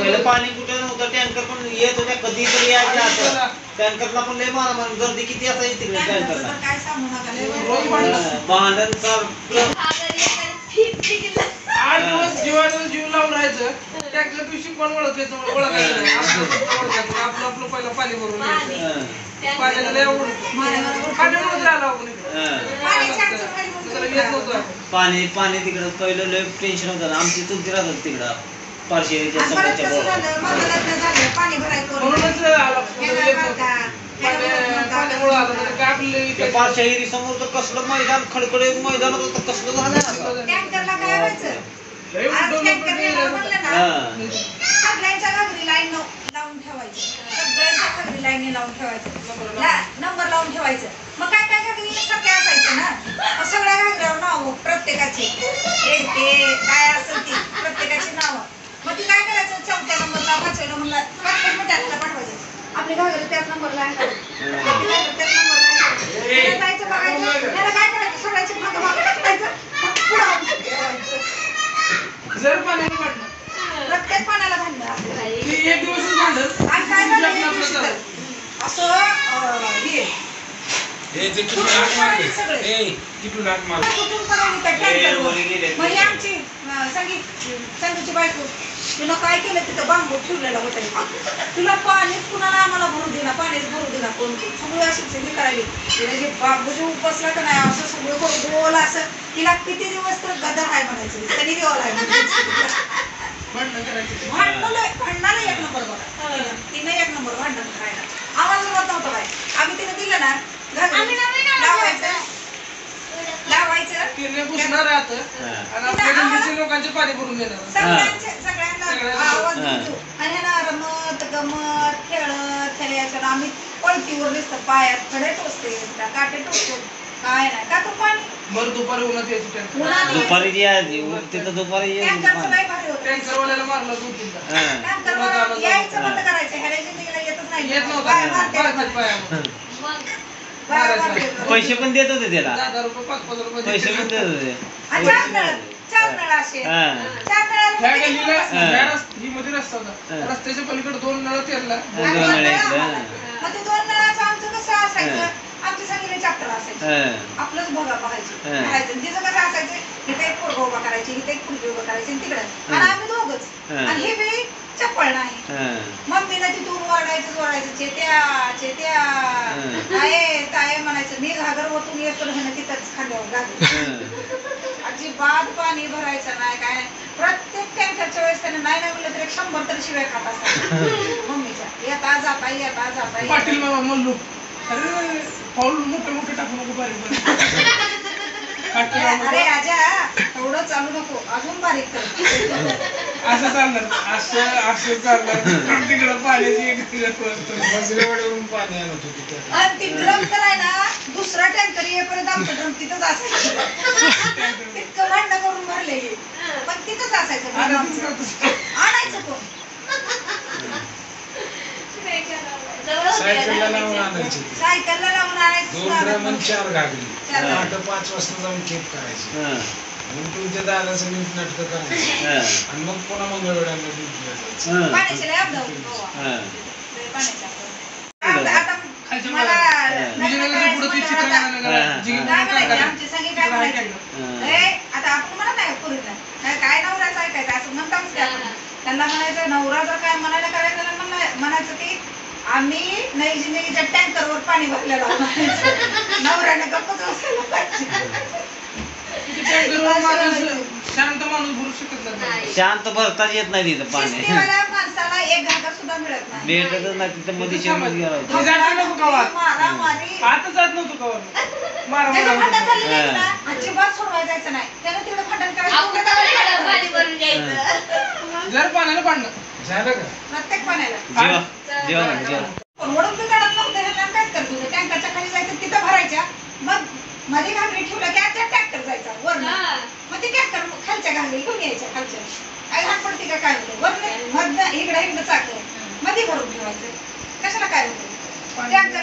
पहिलं पाणी कुठं नव्हतं, टँकर पण येत होत्या कधीतरी यायच्या आता. टँकरला पण लय मारा गर्दी किती असायची तिकडे टँकरला. भांडण आठ दिवस जीवाला जीव लावून राहायचं. टँकच्या दिवशी कोण ओळखायचं ओळखायचं नाही. आपलं आपलं पहिलं पाणी भरून घ्यायचं. पाण्याला लय आवड पाण्यामुळे राहिलो आपण पाणी पाणी तिकडं पहिलं लय टेन्शन होतं ना. आमची चुलती राहतात तिकडं पारशेरीच्या समोरच्या पारशेरी समोर तर कसलं मैदान खडखडे मैदान होतं, कसलं झालं सगळ्यांच्या घरी लाईन लावून ठेवायचं, सगळ्यांच्या घरी लाईन लावून ठेवायचं, नंबर लावून ठेवायचं. मग काय काय घरी सगळे असायचं ना, सगळ्या घागऱ्यावर नाव प्रत्येकाची काय असेल ती प्रत्येकाची नावं. मग ती काय करायचं, चौथ्या नंबरला पाचव्या नंबरला 5 मिनिटाला पाठवायचं. आपली घागरी त्याच नंबरला त्याच नंबरला जायचं बघायचं. त्याला काय करायचं, सगळ्याची मागं मागं टाकायचं, जर पाण्याला भांडण प्रत्येक पाण्याला भांडण एक दिवसच भांडण आणि काय झालं असं आमची संगीची बायको तुला काय केलं, तिथं बांबू ठेवलेला होता, तुला पाणीच कुणाला आम्हाला भरू दिला, पाणीच भरू दिला. कोण सगळं अशीच हे करायली. तिला जे बांबू जे उपसला का नाही असं सगळं गोल असं, तिला किती दिवस तर गदर आहे म्हणायचं, तरी देवाला भांडणाला एक नंबर बघा. तिनं एक नंबर भांडण करायला आम्हाला जमत नव्हतं बाय. आम्ही तिने दिलं ना लोकांचे पाणी भरून देणार, सगळ्यांना आवाज देतो आणि रमत गमत खेळत खेळायचं. आम्ही पळतीवर दिसतं, पायात खडे टोचते, काटे टोचतो, काय नाही का तो पाणी बरं. दुपारी उन्हात यायची, दुपारी तिथं दुपारी टँकरवाल्याला मारलं 2-3दा. यायचं बंद करायचं, ह्याला जिंदगीला येतच नाही. येत नव्हतं. पैसे पण देत होते त्याला, 10,000 रुपये 5,000 रुपये पैसे पण देत होते. ही मध्ये रस्ता होता, रस्त्याच्या पलीकडे 2 नळ तेरला. मग ते 2 नळाचं आमचं कसं असायचं, आमची सगळी चॅप्टर असायची, आपलंच बघायचं. तिचं कसं असायचं, इथे एक पोरगा उभा करायची, इथे एक पुरगी उभा करायची, आणि तिकडं आणि आम्ही दोघच. आणि हे बी चप्पळ नाही. मम्मीला तिथून ओरडायचं चेत्या चेत्या ताये ताये म्हणायचं. मी घागर ओतून येतो तिथंच खांद्यावर घागर. अजिबात पाणी भरायचं नाही, काय नाही. प्रत्येक टँकरच्या वेळेस त्याने नाही म्हणलं तर 100 तरी शिवाय खात असतात मम्मीच्या. येता जाता पाटील बाबा म्हणलो, अरे पाऊल मोठे टाकू नको, बारीक अरे आजा एवढं चालू नको, अजून बारीक कर. असं चालणार, असं चालणार. तिकडं पाण्याची पाणी आणत होती. आणि ती ड्रम तर आहे ना, दुसरा टँकर येईपर्यंत आमचं ड्रम तिथंच असायचं. तितकं भांडण करून भरले, पण तिथंच असायचं. आणायचं कोण, सायकलला लावून आणायची, सायकलला लावून आणायचं. 2 ड्रम आणि 4 घागरी. 5 वाजता जाऊन खेप करायची, मग तुमच्या दादाचं नीट नाटकं करायचं, आणि मग पुन्हा मंगळवेळाला ड्युटीला जायचं. पाण्याचे लय अपघात होतो. आमची सगळी काय म्हणायची, आता आपण म्हणत नाही पूर्वीला काय नवऱ्याचं ऐकायचं असं म्हणताच काय. त्यांना म्हणायचं नवरा जर काय म्हणायला करायचं, म्हणायचं की आम्ही नई जिंदगीच्या टँकरवर पाणी भरलेलं नवऱ्याने गप्पच बसायला पाहिजे. शांत माणूस भरू शकत नाही, शांत भरताच येत नाही तिथं पाणी. माणसाला एक घागर सुद्धा मिळत नाही, भेटतच नाही तिथं मध्ये आता जात नव्हतं कवा अजिबात सोडवायला जायचं नाही. त्यानं तिकडे खंडन करायचं, जर पाण्याला पाडणं झालं का प्रत्येक पाण्याला वडून बी काढत नव्हतं. ह्याला काय करतो, टँकरच्या खाली जायचं, तिथं भरायच्या, मग मध्ये घागरी ठेवलं की आता ट्रॅक्टर जायचा वर, मग ते ट्रॅक्टर खालच्या घागरी घेऊन यायच्या, खालच्या काय घाट पडते का काय होतं, वर मधनं इकडं चाकर मध्ये भरून ठेवायचं. कशाला काय होतं, ट्रॅक्टर